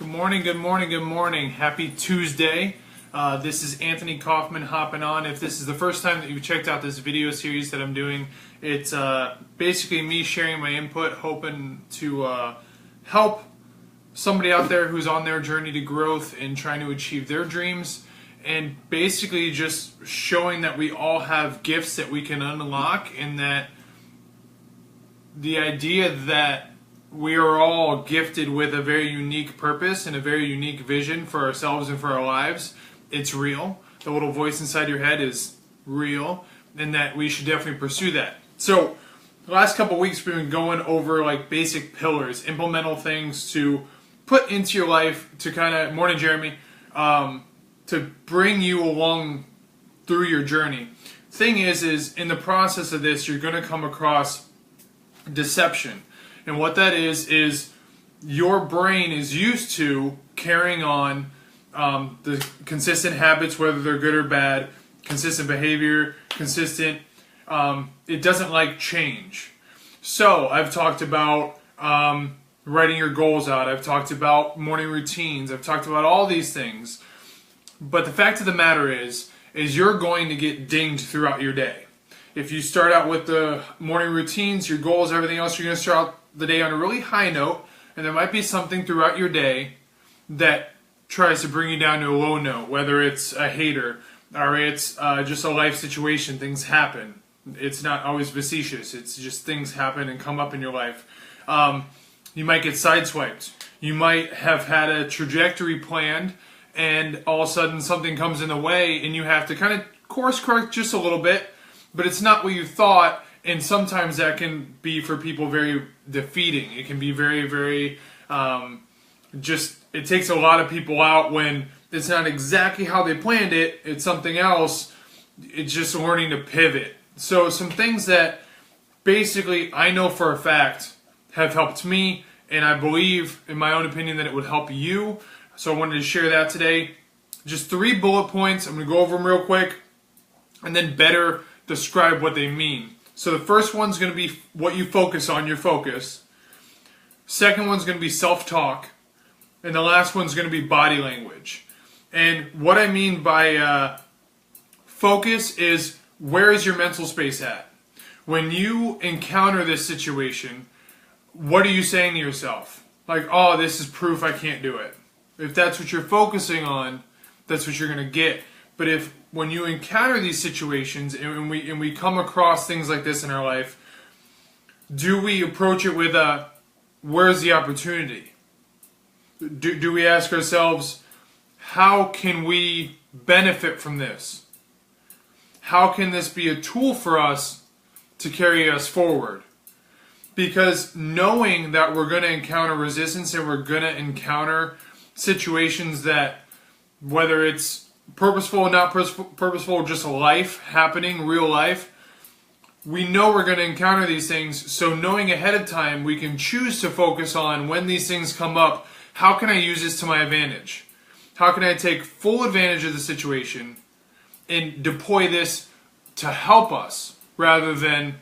Good morning, good morning, good morning. Happy Tuesday. This is Anthony Kaufman hopping on. If this is the first time that you've checked out this video series that I'm doing, it's basically me sharing my input, hoping to help somebody out there who's on their journey to growth and trying to achieve their dreams, and basically just showing that we all have gifts that we can unlock, and that the idea that we are all gifted with a very unique purpose and a very unique vision for ourselves and for our lives. It's real. The little voice inside your head is real, and that we should definitely pursue that. So the last couple of weeks we've been going over like basic pillars, implemental things to put into your life to kind of, morning Jeremy, to bring you along through your journey. Thing is in the process of this, you're going to come across deception. And what that is your brain is used to carrying on the consistent habits, whether they're good or bad, consistent behavior, consistent, it doesn't like change. So I've talked about writing your goals out. I've talked about morning routines. I've talked about all these things. But the fact of the matter is you're going to get dinged throughout your day. If you start out with the morning routines, your goals, everything else, you're going to start out the day on a really high note, and there might be something throughout your day that tries to bring you down to a low note, whether it's a hater or it's just a life situation. Things happen. It's not always facetious. It's just things happen and come up in your life. You might get sideswiped. You might have had a trajectory planned, and all of a sudden something comes in the way, and you have to kind of course correct just a little bit, but it's not what you thought. And sometimes that can be for people very defeating. It can be very, very, it takes a lot of people out when it's not exactly how they planned it. It's something else. It's just learning to pivot. So some things that basically I know for a fact have helped me, and I believe in my own opinion that it would help you. So I wanted to share that today. Just 3 bullet points. I'm going to go over them real quick and then better describe what they mean. So the first one's going to be what you focus on, your focus. Second one's going to be self-talk. And the last one's going to be body language. And what I mean by focus is, where is your mental space at? When you encounter this situation, what are you saying to yourself? Like, oh, this is proof I can't do it. If that's what you're focusing on, that's what you're going to get. But if when you encounter these situations and we come across things like this in our life, do we approach it with where's the opportunity? Do we ask ourselves, how can we benefit from this? How can this be a tool for us to carry us forward? Because knowing that we're going to encounter resistance and we're going to encounter situations that, whether it's purposeful or not purposeful, just life happening, real life, we know we're going to encounter these things. So knowing ahead of time, we can choose to focus on, when these things come up, how can I use this to my advantage? How can I take full advantage of the situation and deploy this to help us rather than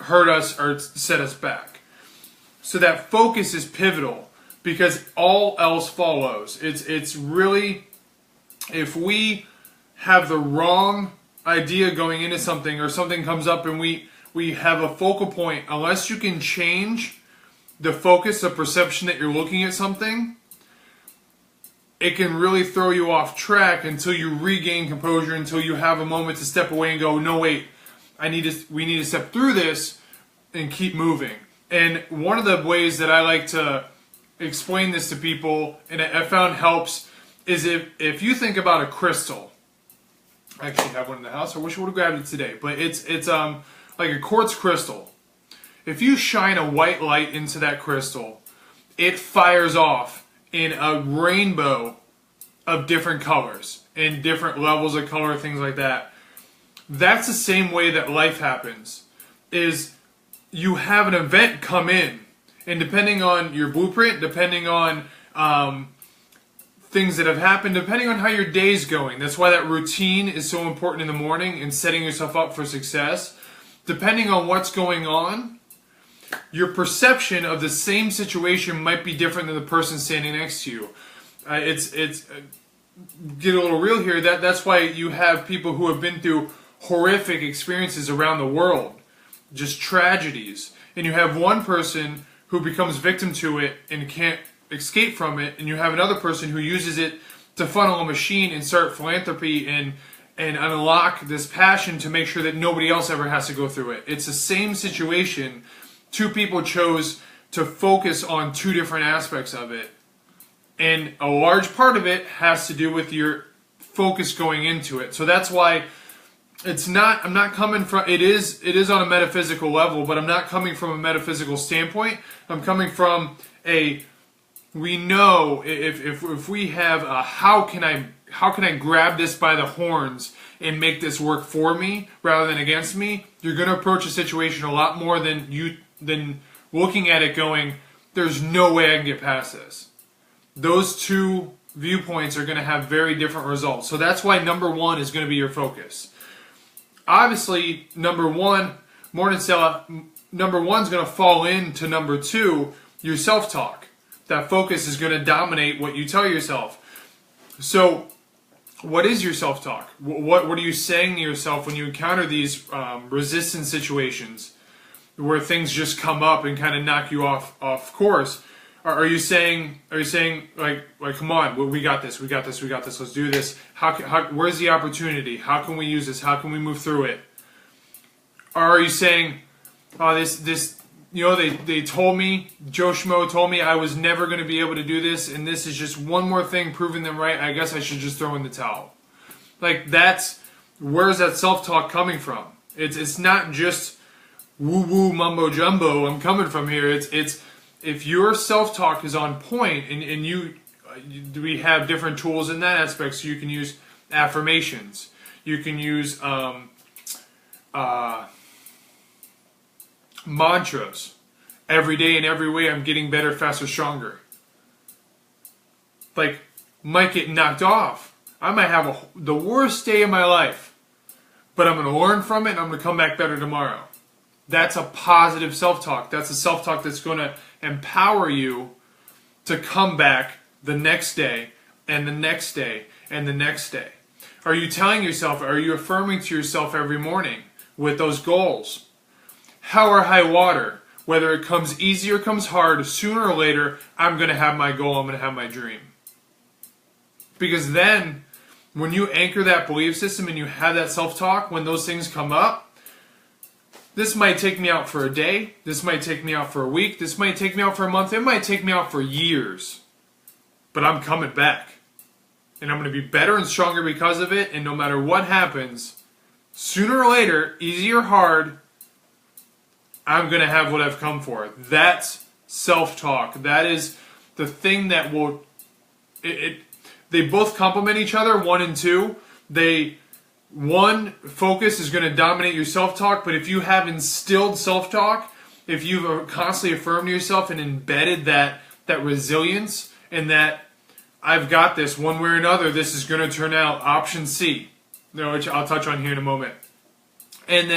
hurt us or set us back? So that focus is pivotal, because all else follows. It's really, if we have the wrong idea going into something, or something comes up and we have a focal point, unless you can change the focus, the perception that you're looking at something, it can really throw you off track until you regain composure, until you have a moment to step away and go, no, wait, we need to step through this and keep moving. And one of the ways that I like to explain this to people, and I found helps, is if you think about a crystal. I actually have one in the house. I wish I would have grabbed it today. But it's like a quartz crystal. If you shine a white light into that crystal, it fires off in a rainbow of different colors, in different levels of color, things like that. That's the same way that life happens. Is you have an event come in, and depending on your blueprint, depending on things that have happened, depending on how your day's going. That's why that routine is so important in the morning and setting yourself up for success. Depending on what's going on, your perception of the same situation might be different than the person standing next to you. It's get a little real here. That's why you have people who have been through horrific experiences around the world, just tragedies, and you have one person who becomes victim to it and can't escape from it, and you have another person who uses it to funnel a machine and start philanthropy and unlock this passion to make sure that nobody else ever has to go through it. It's the same situation. Two people chose to focus on two different aspects of it. And a large part of it has to do with your focus going into it. So that's why it's not, I'm not coming from, it is on a metaphysical level, but I'm not coming from a metaphysical standpoint. I'm coming from we know if we have a how can I grab this by the horns and make this work for me rather than against me, you're going to approach a situation a lot more than looking at it going, there's no way I can get past this. Those two viewpoints are going to have very different results. So that's why number one is going to be your focus. Obviously, number one, number one's going to fall into number two, your self-talk. That focus is going to dominate what you tell yourself. So, what is your self-talk? What are you saying to yourself when you encounter these resistance situations where things just come up and kind of knock you off course? Are you saying like come on, we got this, let's do this. Where's the opportunity? How can we use this? How can we move through it? Or are you saying, oh, this they told me, Joe Schmo told me I was never going to be able to do this, and this is just one more thing proving them right. I guess I should just throw in the towel. Like, where's that self-talk coming from? It's not just woo-woo mumbo-jumbo I'm coming from here. It's if your self-talk is on point, and we have different tools in that aspect, so you can use affirmations. You can use mantras. Every day in every way, I'm getting better, faster, stronger. Like, might get knocked off. I might have the worst day of my life, but I'm going to learn from it and I'm going to come back better tomorrow. That's a positive self-talk. That's a self-talk that's going to empower you to come back the next day and the next day and the next day. Are you telling yourself, are you affirming to yourself every morning with those goals? Hell or high water, whether it comes easy or comes hard, sooner or later, I'm going to have my goal, I'm going to have my dream. Because then, when you anchor that belief system and you have that self-talk, when those things come up, this might take me out for a day, this might take me out for a week, this might take me out for a month, it might take me out for years. But I'm coming back. And I'm going to be better and stronger because of it, and no matter what happens, sooner or later, easy or hard, I'm going to have what I've come for. That's self-talk. That is the thing that will... They both complement each other, 1 and 2. One focus is going to dominate your self-talk, but if you have instilled self-talk, if you've constantly affirmed yourself and embedded that resilience and that I've got this one way or another, this is going to turn out option C, which I'll touch on here in a moment. And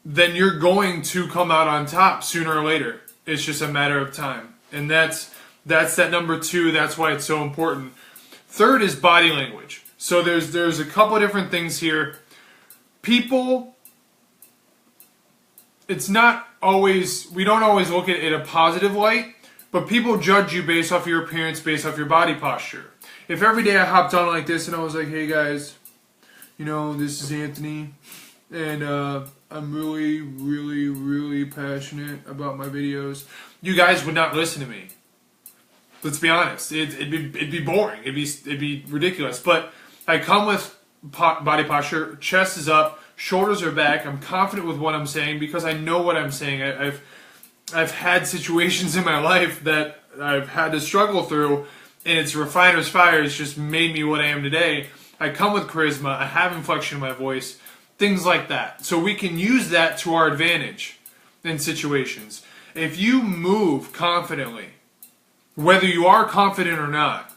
then you're going to come out on top sooner or later. It's just a matter of time. And that's that number 2. That's why it's so important. Third is body language. So there's a couple of different things here. People, it's not always, we don't always look at it in a positive light, but people judge you based off your appearance, based off your body posture. If every day I hopped on like this and I was like, hey guys, this is Anthony, and I'm really, really, really passionate about my videos, you guys would not listen to me. Let's be honest. It'd be boring. It'd be ridiculous. But I come with body posture. Chest is up. Shoulders are back. I'm confident with what I'm saying because I know what I'm saying. I've had situations in my life that I've had to struggle through, and it's refiner's fire. It's just made me what I am today. I come with charisma. I have inflection in my voice. Things like that. So we can use that to our advantage in situations. If you move confidently, whether you are confident or not,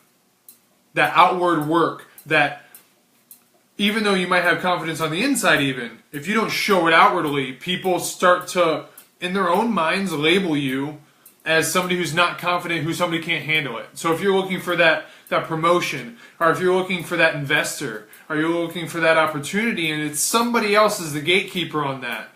that outward work, that even though you might have confidence on the inside, even if you don't show it outwardly, people start to, in their own minds, label you as somebody who's not confident, who somebody can't handle it. So if you're looking for that promotion, or if you're looking for that investor, or you're looking for that opportunity, and it's somebody else is the gatekeeper on that,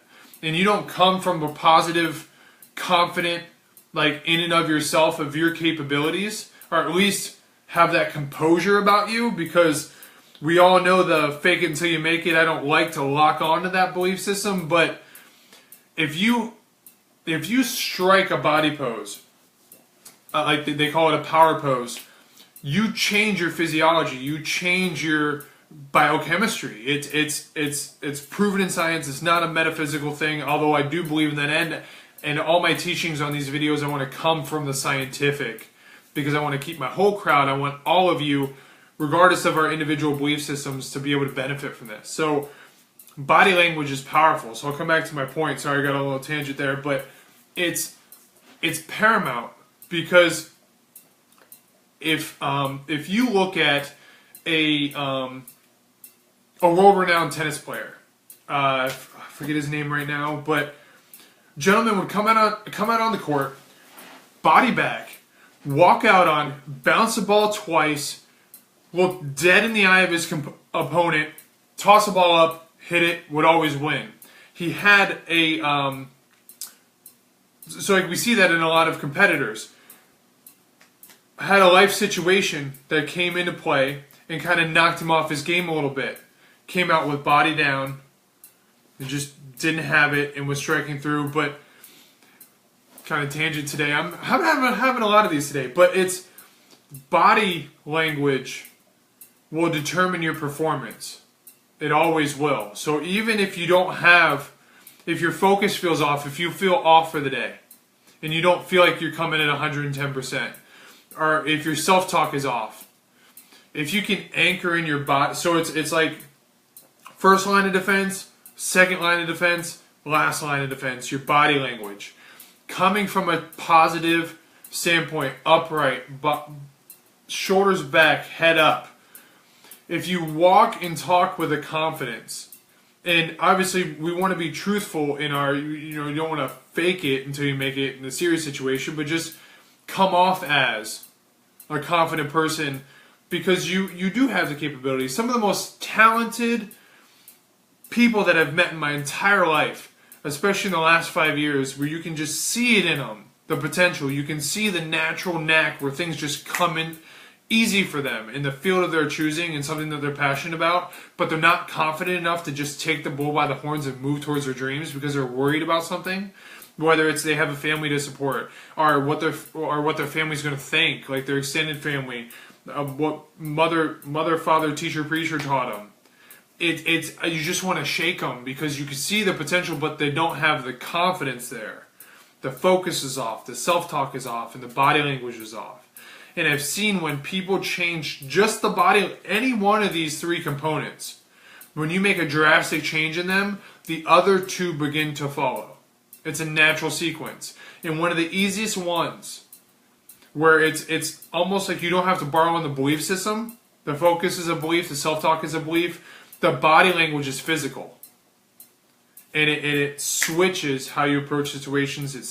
and you don't come from a positive, confident, like in and of yourself, of your capabilities, or at least have that composure about you, because we all know the fake it until you make it. I don't like to lock onto that belief system, but if you strike a body pose, like they call it a power pose, you change your physiology, you change your biochemistry. It's proven in science. It's not a metaphysical thing, although I do believe in that. And all my teachings on these videos, I want to come from the scientific, because I want to keep my whole crowd, I want all of you, regardless of our individual belief systems, to be able to benefit from this. So body language is powerful. So I'll come back to my point. Sorry, I got a little tangent there, but it's paramount, because if you look at a world-renowned tennis player, I forget his name right now, but gentleman would come out on the court, body back, walk out on, bounce the ball twice, look dead in the eye of his opponent, toss the ball up, hit it, would always win. He had a so like we see that in a lot of competitors. Had a life situation that came into play and kind of knocked him off his game a little bit. Came out with body down, and just didn't have it, and was striking through. But kind of tangent today. I'm having a lot of these today, but it's body language will determine your performance. It always will. So even if you don't have, if your focus feels off, if you feel off for the day, and you don't feel like you're coming at 110%, or if your self-talk is off, if you can anchor in your body, so it's like first line of defense, second line of defense, last line of defense, your body language. Coming from a positive standpoint, upright, shoulders back, head up. If you walk and talk with a confidence, and obviously we want to be truthful in our, you don't want to fake it until you make it in a serious situation, but just come off as a confident person, because you do have the capabilities. Some of the most talented people that I've met in my entire life, especially in the last 5 years, where you can just see it in them, the potential. You can see the natural knack where things just come in easy for them in the field of their choosing and something that they're passionate about, but they're not confident enough to just take the bull by the horns and move towards their dreams because they're worried about something. Whether it's they have a family to support, or what their family's going to think, like their extended family, what mother, father, teacher, preacher taught them. It's you just want to shake them because you can see the potential, but they don't have the confidence there. The focus is off, the self-talk is off, and the body language is off. And I've seen when people change just the body, any one of these three components, when you make a drastic change in them, the other two begin to follow. It's a natural sequence. And one of the easiest ones, where it's almost like you don't have to borrow on the belief system. The focus is a belief, the self-talk is a belief, the body language is physical. And it switches how you approach situations. It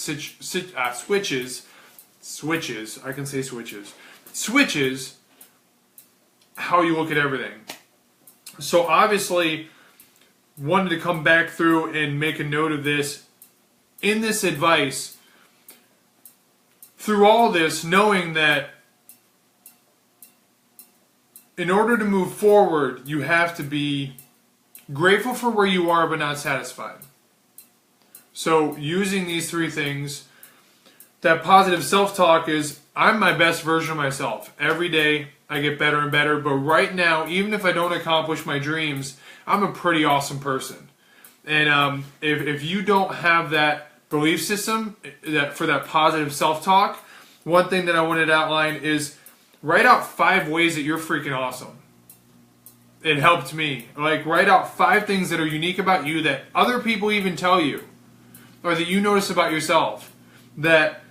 switches, I can say switches how you look at everything. So obviously, wanted to come back through and make a note of this in this advice, through all this, knowing that in order to move forward, you have to be grateful for where you are but not satisfied. So using these three things, that positive self-talk is, I'm my best version of myself. Every day I get better and better, but right now, even if I don't accomplish my dreams, I'm a pretty awesome person. And if you don't have that belief system for that positive self-talk, one thing that I wanted to outline is write out 5 ways that you're freaking awesome. It helped me. Like, write out 5 things that are unique about you that other people even tell you, or that you notice about yourself, that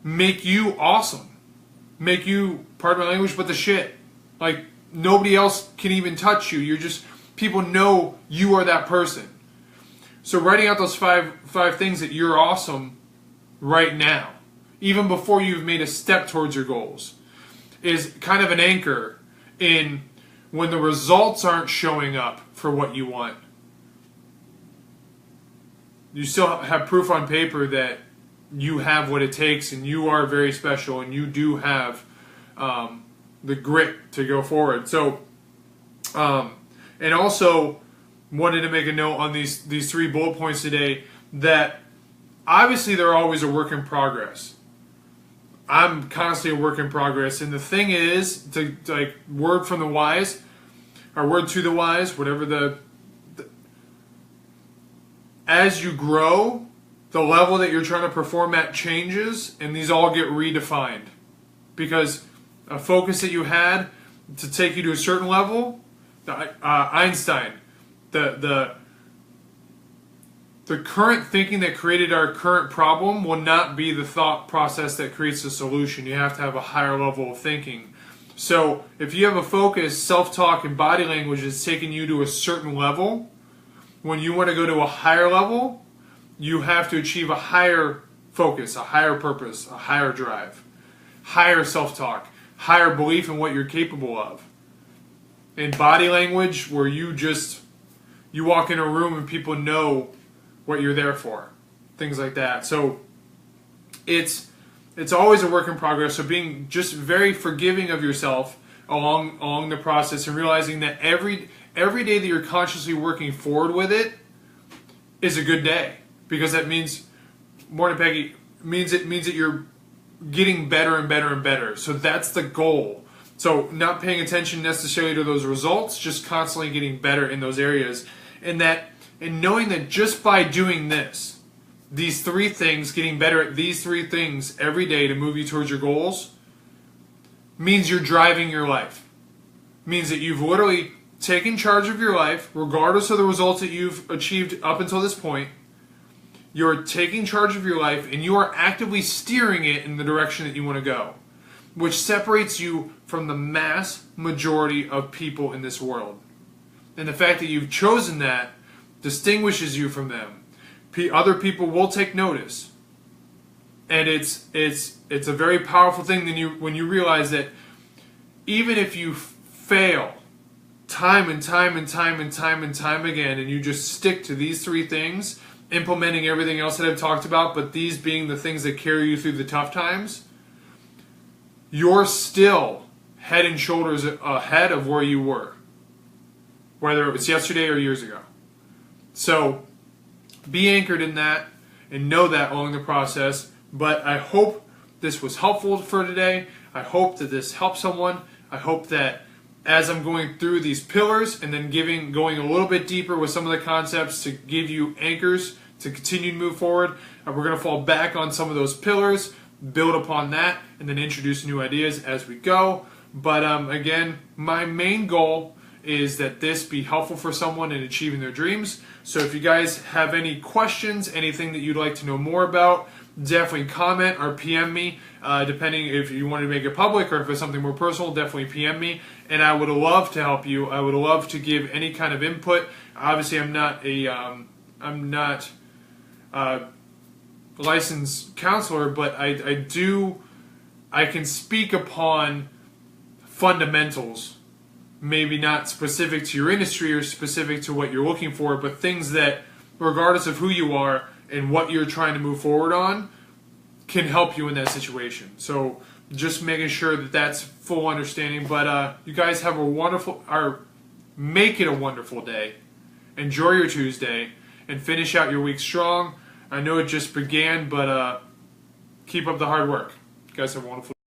make you awesome. Make you, pardon my language, but the shit. Like, nobody else can even touch you. people know you are that person. So writing out those five things that you're awesome right now, even before you've made a step towards your goals, is kind of an anchor in when the results aren't showing up for what you want. You still have proof on paper that you have what it takes and you are very special and you do have the grit to go forward. So, and also wanted to make a note on these 3 bullet points today that obviously they're always a work in progress. I'm constantly a work in progress, and the thing is, to like word from the wise, or word to the wise, whatever the as you grow, the level that you're trying to perform at changes, and these all get redefined. Because a focus that you had to take you to a certain level, Einstein, the current thinking that created our current problem will not be the thought process that creates the solution. You have to have a higher level of thinking. So if you have a focus, self-talk, and body language that's taking you to a certain level, when you want to go to a higher level, you have to achieve a higher focus, a higher purpose, a higher drive, higher self-talk, higher belief in what you're capable of. In body language, where you walk in a room and people know what you're there for, things like that. So it's always a work in progress. So being just very forgiving of yourself along the process, and realizing that every day that you're consciously working forward with it is a good day, because that means, morning Peggy, means that you're getting better and better and better. So that's the goal. So not paying attention necessarily to those results, just constantly getting better in those areas, and knowing that just by doing these 3 things, getting better at these 3 things every day to move you towards your goals, means you're driving your life. Means that you've literally taken charge of your life, regardless of the results that you've achieved up until this point. You're taking charge of your life, and you are actively steering it in the direction that you want to go, which separates you from the mass majority of people in this world. And the fact that you've chosen that distinguishes you from them. Other people will take notice, and it's a very powerful thing when you realize that even if you fail time and time and time and time and time again, and you just stick to these 3 things, implementing everything else that I've talked about, but these being the things that carry you through the tough times, you're still head and shoulders ahead of where you were, whether it was yesterday or years ago. So be anchored in that and know that along the process. But I hope this was helpful for today. I hope that this helps someone. I hope that as I'm going through these pillars and then going a little bit deeper with some of the concepts to give you anchors to continue to move forward, we're going to fall back on some of those pillars, build upon that, and then introduce new ideas as we go. But again, my main goal is that this be helpful for someone in achieving their dreams. So if you guys have any questions, anything that you'd like to know more about, definitely comment or PM me, depending if you want to make it public or if it's something more personal, definitely PM me. And I would love to help you. I would love to give any kind of input. Obviously, I'm not a licensed counselor, but I can speak upon fundamentals. Maybe not specific to your industry or specific to what you're looking for, but things that, regardless of who you are and what you're trying to move forward on, can help you in that situation. So just making sure that that's full understanding. But you guys have make it a wonderful day. Enjoy your Tuesday and finish out your week strong. I know it just began, but keep up the hard work. You guys have a wonderful day.